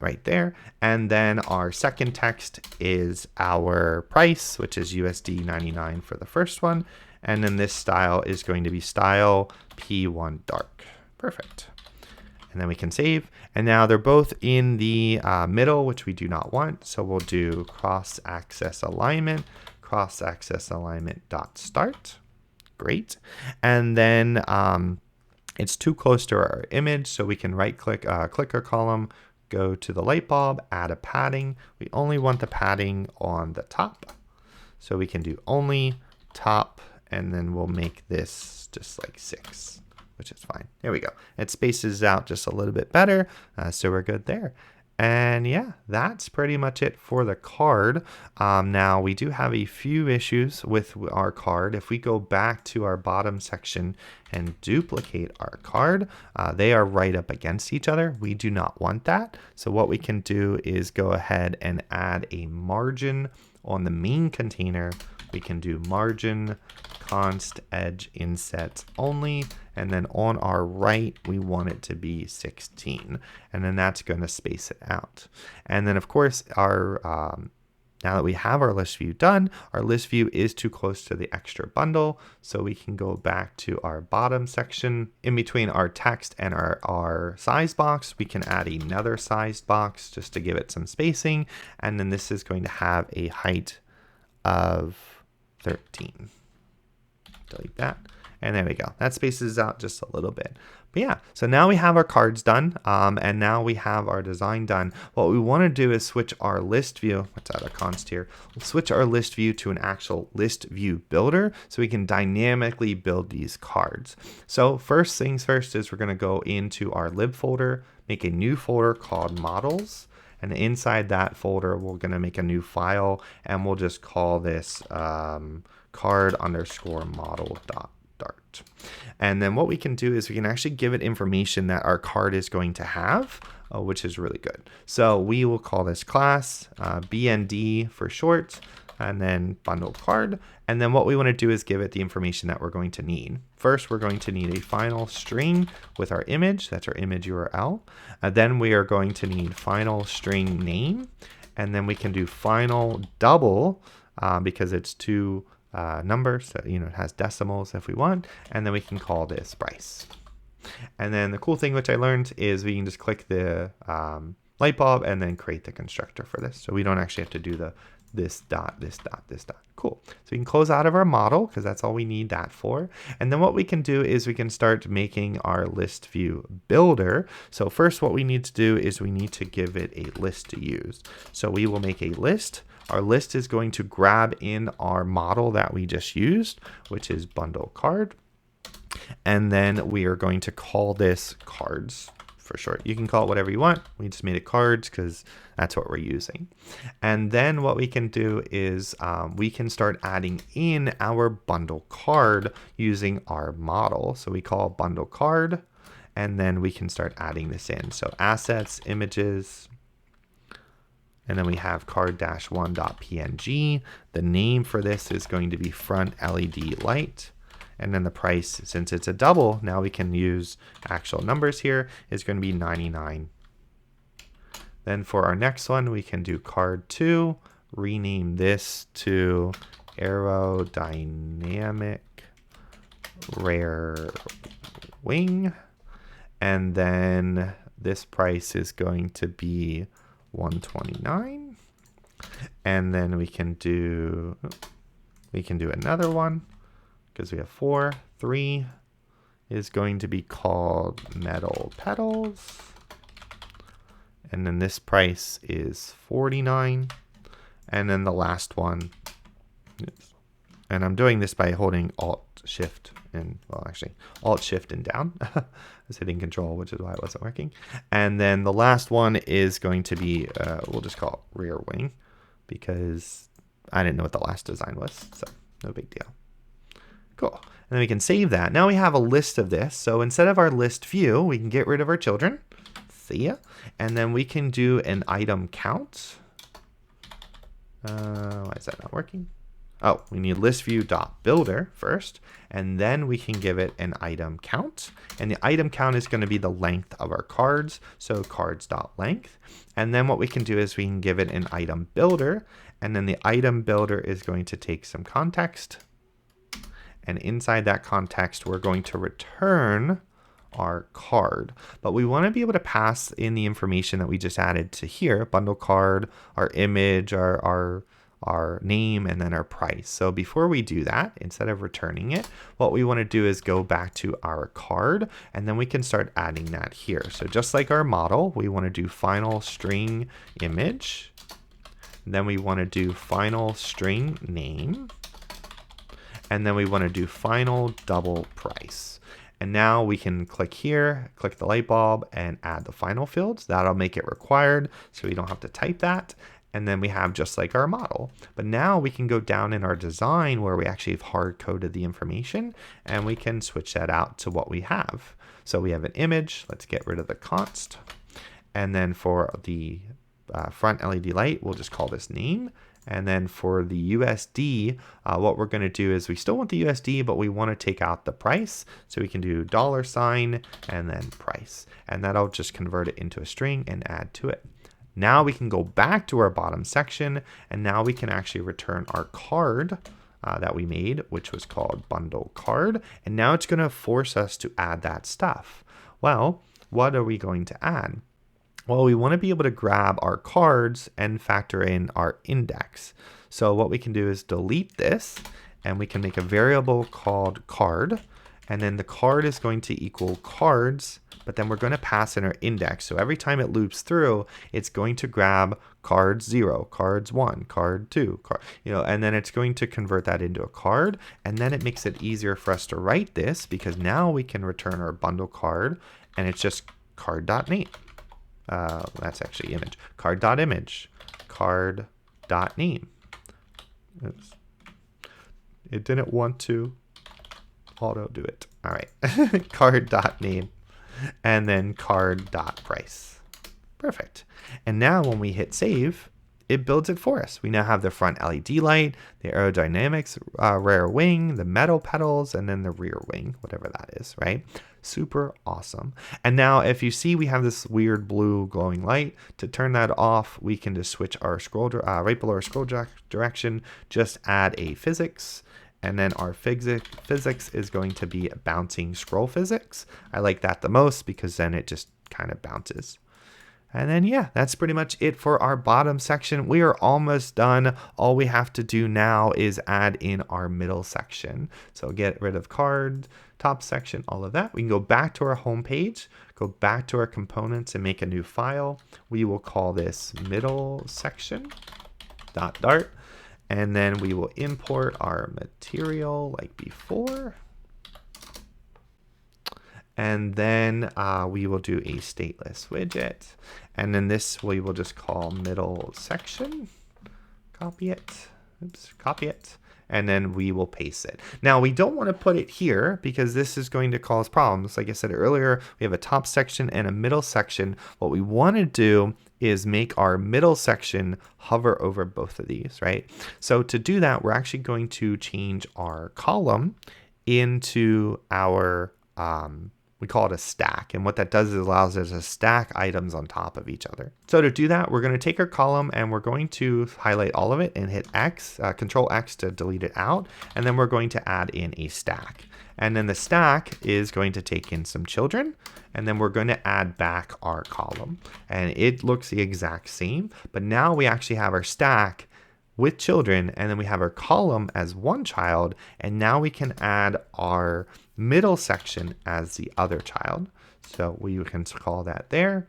Right there. And then our second text is our price, which is USD 99 for the first one. And then this style is going to be style P1 dark. Perfect. And then we can save. And now they're both in the middle, which we do not want. So we'll do cross-axis alignment dot start. Great. And then it's too close to our image, so we can right click, click our column, go to the light bulb, add a padding. We only want the padding on the top. So we can do only top, and then we'll make this just like 6, which is fine. There we go. It spaces out just a little bit better, so we're good there. And yeah, that's pretty much it for the card. Now we do have a few issues with our card. If we go back to our bottom section and duplicate our card, they are right up against each other. We do not want that. So what we can do is go ahead and add a margin on the main container. We can do margin const edge inset only, and then on our right we want it to be 16, and then that's going to space it out. And then of course our now that we have our list view done, our list view is too close to the extra bundle, so we can go back to our bottom section. In between our text and our size box, we can add another sized box just to give it some spacing, and then this is going to have a height of 13. Delete that. And there we go. That spaces out just a little bit. But yeah, so now we have our cards done, and now we have our design done. What we want to do is switch our list view. Let's add a const here. We'll switch our list view to an actual list view builder so we can dynamically build these cards. So first things first is we're going to go into our lib folder, make a new folder called models. And inside that folder, we're going to make a new file, and we'll just call this card_model.dart. And then what we can do is we can actually give it information that our card is going to have, which is really good. So we will call this class BND for short, and then bundle card. And then what we want to do is give it the information that we're going to need. First, we're going to need a final string with our image. That's our image URL. Then we are going to need final string name. And then we can do final double because it's 2 numbers. So, it has decimals if we want. And then we can call this price. And then the cool thing which I learned is we can just click the light bulb and then create the constructor for this. So we don't actually have to do the this dot, this dot, this dot. Cool. So we can close out of our model because that's all we need that for. And then what we can do is we can start making our list view builder. So first what we need to do is we need to give it a list to use. So we will make a list. Our list is going to grab in our model that we just used, which is bundle card. And then we are going to call this cards for short. You can call it whatever you want. We just made it cards because that's what we're using. And then what we can do is we can start adding in our bundle card using our model. So we call bundle card, and then we can start adding this in. So assets, images, and then we have card-1.png. The name for this is going to be front LED light. And then the price, since it's a double, now we can use actual numbers here, is going to be 99. Then for our next one, we can do card2, rename this to aerodynamic rare wing. And then this price is going to be 129. And then we can do another one, because we have 4. 3 is going to be called metal petals. And then this price is 49. And then the last one, and I'm doing this by holding Alt-Shift and, well, actually, Alt-Shift and down. I was hitting Control, which is why it wasn't working. And then the last one is going to be, we'll just call it rear wing, because I didn't know what the last design was, so no big deal. Cool. And then we can save that. Now we have a list of this. So instead of our list view, we can get rid of our children. See ya. And then we can do an item count. Why is that not working? Oh, we need listview.builder first, and then we can give it an item count. And the item count is going to be the length of our cards, so cards.length. And then what we can do is we can give it an item builder, and then the item builder is going to take some context. And inside that context, we're going to return our card. But we want to be able to pass in the information that we just added to here, bundle card, our image, our name, and then our price. So before we do that, instead of returning it, what we want to do is go back to our card, and then we can start adding that here. So just like our model, we want to do final string image. Then we want to do final string name. And then we want to do final double price. And now we can click here, click the light bulb, and add the final fields. That'll make it required, so we don't have to type that. And then we have just like our model. But now we can go down in our design where we actually have hard coded the information, and we can switch that out to what we have. So we have an image. Let's get rid of the const. And then for the front LED light, we'll just call this name. And then for the USD, what we're going to do is we still want the USD, but we want to take out the price. So we can do $sign and then price. And that'll just convert it into a string and add to it. Now we can go back to our bottom section, and now we can actually return our card that we made, which was called bundle card. And now it's going to force us to add that stuff. Well, what are we going to add? Well, we want to be able to grab our cards and factor in our index. So what we can do is delete this, and we can make a variable called card. And then the card is going to equal cards, but then we're going to pass in our index. So every time it loops through, it's going to grab cards 0, cards 1, card 2, and then it's going to convert that into a card. And then it makes it easier for us to write this, because now we can return our bundle card, and it's just card.name. That's actually image. Card.image. Card.name. Oops. It didn't want to auto do it. All right. Card.name. And then card.price. Perfect. And now when we hit save, it builds it for us. We now have the front LED light, the aerodynamics rare wing, the metal petals, and then the rear wing, whatever that is, right? Super awesome. And now if you see we have this weird blue glowing light, to turn that off, we can just switch our scroll, right below our scroll direction, just add a physics. And then our physics is going to be bouncing scroll physics. I like that the most because then it just kind of bounces. And then, yeah, that's pretty much it for our bottom section. We are almost done. All we have to do now is add in our middle section. So get rid of card, top section, all of that. We can go back to our home page, go back to our components and make a new file. We will call this middle section.dart. And then we will import our material like before. And then we will do a stateless widget. And then this we will just call middle section. Copy it. Oops, copy it. And then we will paste it. Now we don't want to put it here because this is going to cause problems. Like I said earlier, we have a top section and a middle section. What we want to do is make our middle section hover over both of these, right? So to do that, we're actually going to change our column into our, we call it a stack. And what that does is allows us to stack items on top of each other. So to do that, we're going to take our column and we're going to highlight all of it and hit X, Control X to delete it out. And then we're going to add in a stack. And then the stack is going to take in some children. And then we're going to add back our column. And it looks the exact same. But now we actually have our stack with children, and then we have our column as one child, and now we can add our middle section as the other child. So we can call that there,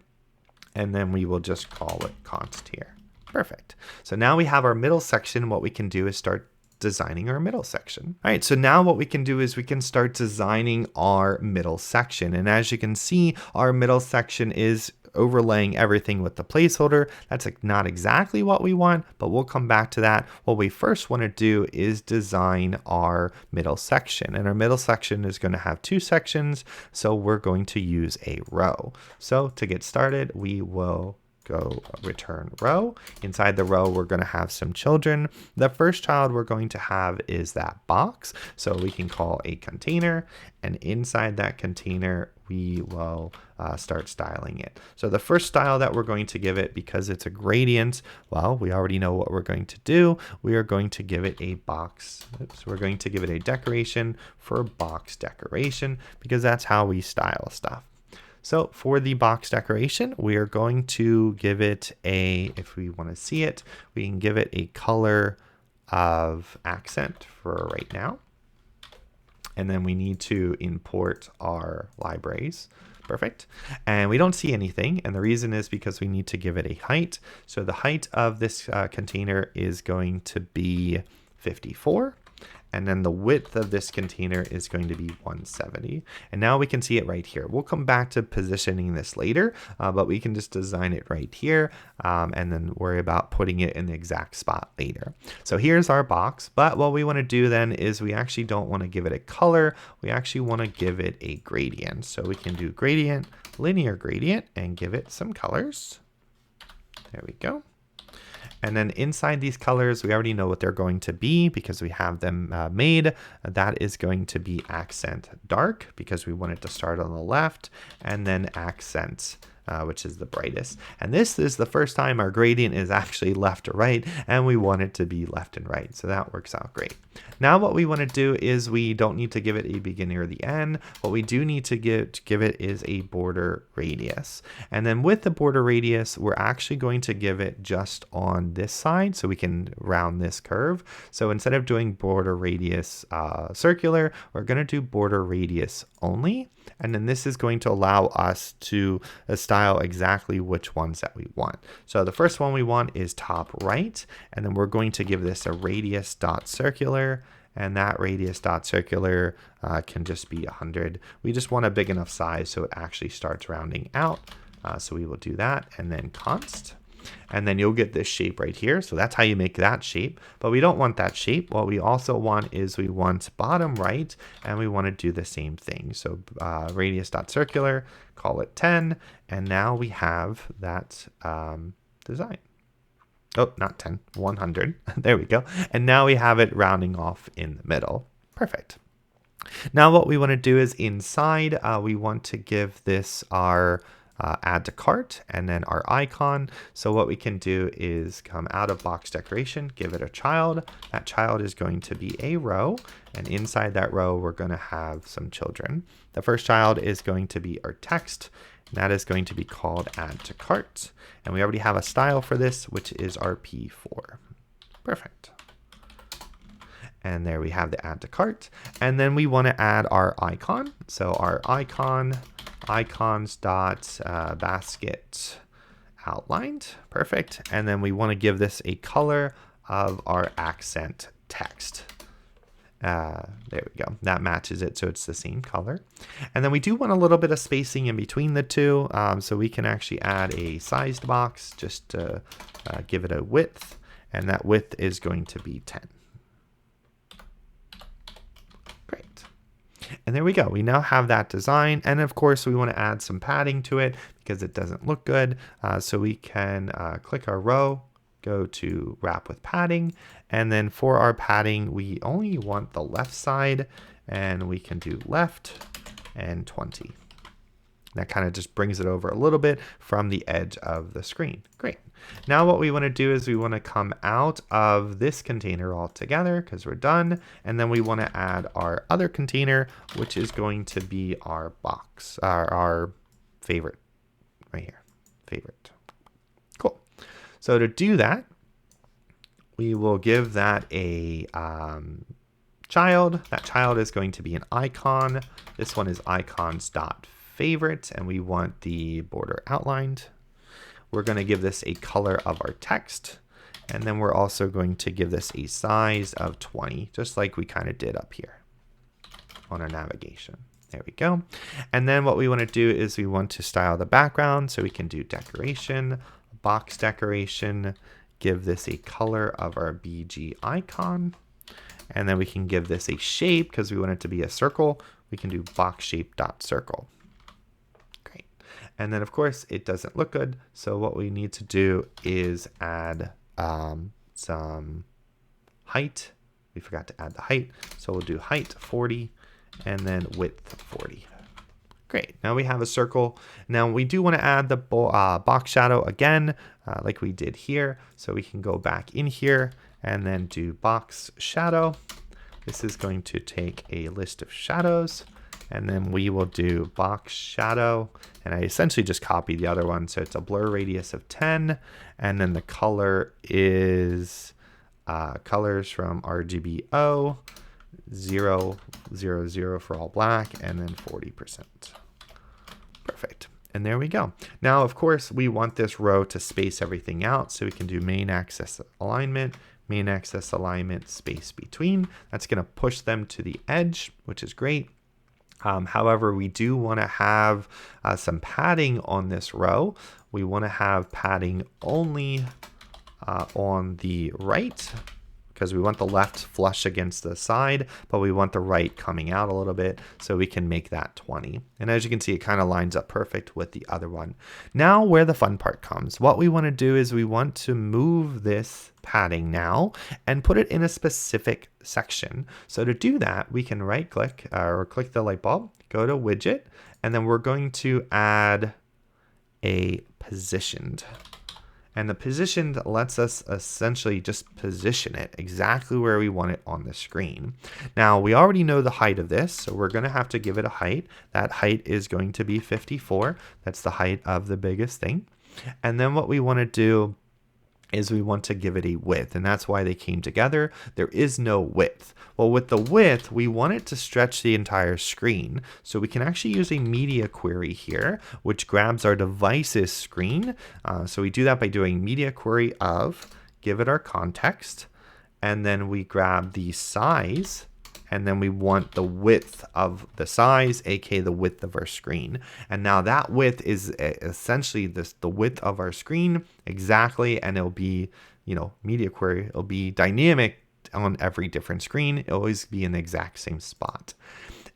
and then we will just call it const here. Perfect. So now we have our middle section. What we can do is start designing our middle section. All right, so now what we can do is we can start designing our middle section. And as you can see, our middle section is overlaying everything with the placeholder. That's not exactly what we want, but we'll come back to that. What we first want to do is design our middle section, and our middle section is going to have two sections, so we're going to use a row. So to get started, we will go return row. Inside the row, we're going to have some children. The first child we're going to have is that box, so we can call a container, and inside that container we will start styling it. So the first style that we're going to give it, because it's a gradient, well, we already know what we're going to do. We are going to give it a box. Oops, we're going to give it a decoration for box decoration, because that's how we style stuff. So for the box decoration, we are going to give it a, if we want to see it, we can give it a color of accent for right now. And then we need to import our libraries. Perfect. And we don't see anything. And the reason is because we need to give it a height. So the height of this container is going to be 54. And then the width of this container is going to be 170. And now we can see it right here. We'll come back to positioning this later, but we can just design it right here and then worry about putting it in the exact spot later. So here's our box, but what we want to do then is we actually don't want to give it a color. We actually want to give it a gradient. So we can do gradient, linear gradient, and give it some colors. There we go. And then inside these colors, we already know what they're going to be because we have them made. That is going to be accent dark because we want it to start on the left, and then accent which is the brightest. And this is the first time our gradient is actually left to right, and we want it to be left and right. So that works out great. Now what we want to do is we don't need to give it a beginning or the end. What we do need to give it is a border radius. And then with the border radius, we're actually going to give it just on this side so we can round this curve. So instead of doing border radius circular, we're going to do border radius only. And then this is going to allow us to style exactly which ones that we want. So the first one we want is top right, and then we're going to give this a radius dot circular, and that radius dot circular can just be 100. We just want a big enough size so it actually starts rounding out. So we will do that, and then const. And then you'll get this shape right here. So that's how you make that shape. But we don't want that shape. What we also want is we want bottom right, and we want to do the same thing. So radius.circular, call it 10. And now we have that design. Oh, not 10, 100. There we go. And now we have it rounding off in the middle. Perfect. Now what we want to do is inside, we want to give this our add to cart and then our icon. So what we can do is come out of box decoration, give it a child. That child is going to be a row, and inside that row we're going to have some children. The first child is going to be our text, and that is going to be called add to cart. And we already have a style for this, which is our P4. Perfect. And there we have the add to cart. And then we want to add our icon. So our icon, icons dot basket outlined. Perfect. And then we want to give this a color of our accent text. There we go. That matches it, so it's the same color. And then we do want a little bit of spacing in between the two, so we can actually add a sized box just to give it a width, and that width is going to be 10. Great. And there we go. We now have that design, and of course we want to add some padding to it because it doesn't look good. So we can click our row, go to wrap with padding, and then for our padding we only want the left side, and we can do left and 20. That kind of just brings it over a little bit from the edge of the screen. Great. Now what we want to do is we want to come out of this container altogether because we're done, and then we want to add our other container, which is going to be our box, our favorite right here, favorite. Cool. So to do that, we will give that a child. That child is going to be an icon. This one is icons.favorite, and we want the border outlined. We're going to give this a color of our text, and then we're also going to give this a size of 20, just like we kind of did up here on our navigation. There we go. And then what we want to do is we want to style the background, so we can do decoration, box decoration, give this a color of our BG icon, and then we can give this a shape because we want it to be a circle. We can do box shape.circle. Great. And then of course it doesn't look good, so what we need to do is add some height. We forgot to add the height, so we'll do height 40 and then width 40. Great. Now we have a circle. Now we do want to add the box shadow again, like we did here. So we can go back in here and then do box shadow. This is going to take a list of shadows, and then we will do box shadow. And I essentially just copied the other one. So it's a blur radius of 10. And then the color is colors from RGBO, 0, 0, 0 for all black, and then 40%. Perfect. And there we go. Now, of course, we want this row to space everything out, so we can do main axis alignment, space between. That's going to push them to the edge, which is great. However, we do want to have some padding on this row. We want to have padding only on the right, because we want the left flush against the side, but we want the right coming out a little bit, so we can make that 20. And as you can see, it kind of lines up perfect with the other one. Now where the fun part comes, what we want to do is we want to move this padding now and put it in a specific section. So to do that, we can right click or click the light bulb, go to widget, and then we're going to add a positioned. And the positioned lets us essentially just position it exactly where we want it on the screen. Now, we already know the height of this, so we're going to have to give it a height. That height is going to be 54. That's the height of the biggest thing. And then what we want to do is we want to give it a width, and that's why they came together. There is no width. Well, with the width, we want it to stretch the entire screen. So we can actually use a media query here, which grabs our device's screen. So we do that by doing media query of, give it our context, and then we grab the size, and then we want the width of the size, aka the width of our screen. And now that width is essentially the width of our screen exactly, and it'll be, media query, it'll be dynamic on every different screen. It'll always be in the exact same spot.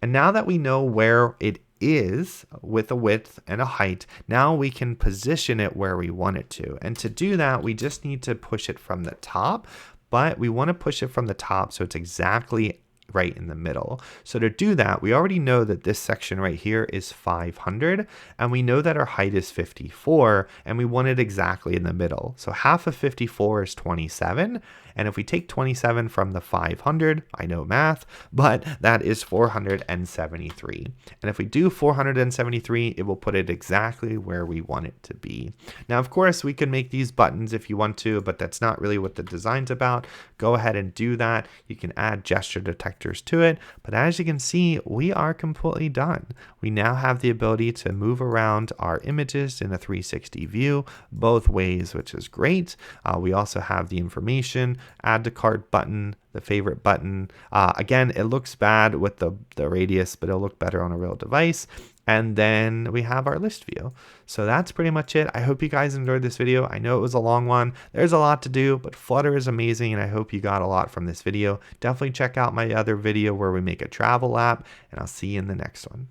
And now that we know where it is with a width and a height, now we can position it where we want it to. And to do that, we just need to push it from the top, but we want to push it from the top so it's exactly right in the middle. So to do that, we already know that this section right here is 500, and we know that our height is 54, and we want it exactly in the middle. So half of 54 is 27, and if we take 27 from the 500, I know math, but that is 473. And if we do 473, it will put it exactly where we want it to be. Now, of course, we can make these buttons if you want to, but that's not really what the design's about. Go ahead and do that. You can add gesture detectable vectors to it. But as you can see, we are completely done. We now have the ability to move around our images in a 360 view both ways, which is great. We also have the information, add to cart button, the favorite button. Again, it looks bad with the radius, but it'll look better on a real device. And then we have our list view. So that's pretty much it. I hope you guys enjoyed this video. I know it was a long one. There's a lot to do, but Flutter is amazing, and I hope you got a lot from this video. Definitely check out my other video where we make a travel app, and I'll see you in the next one.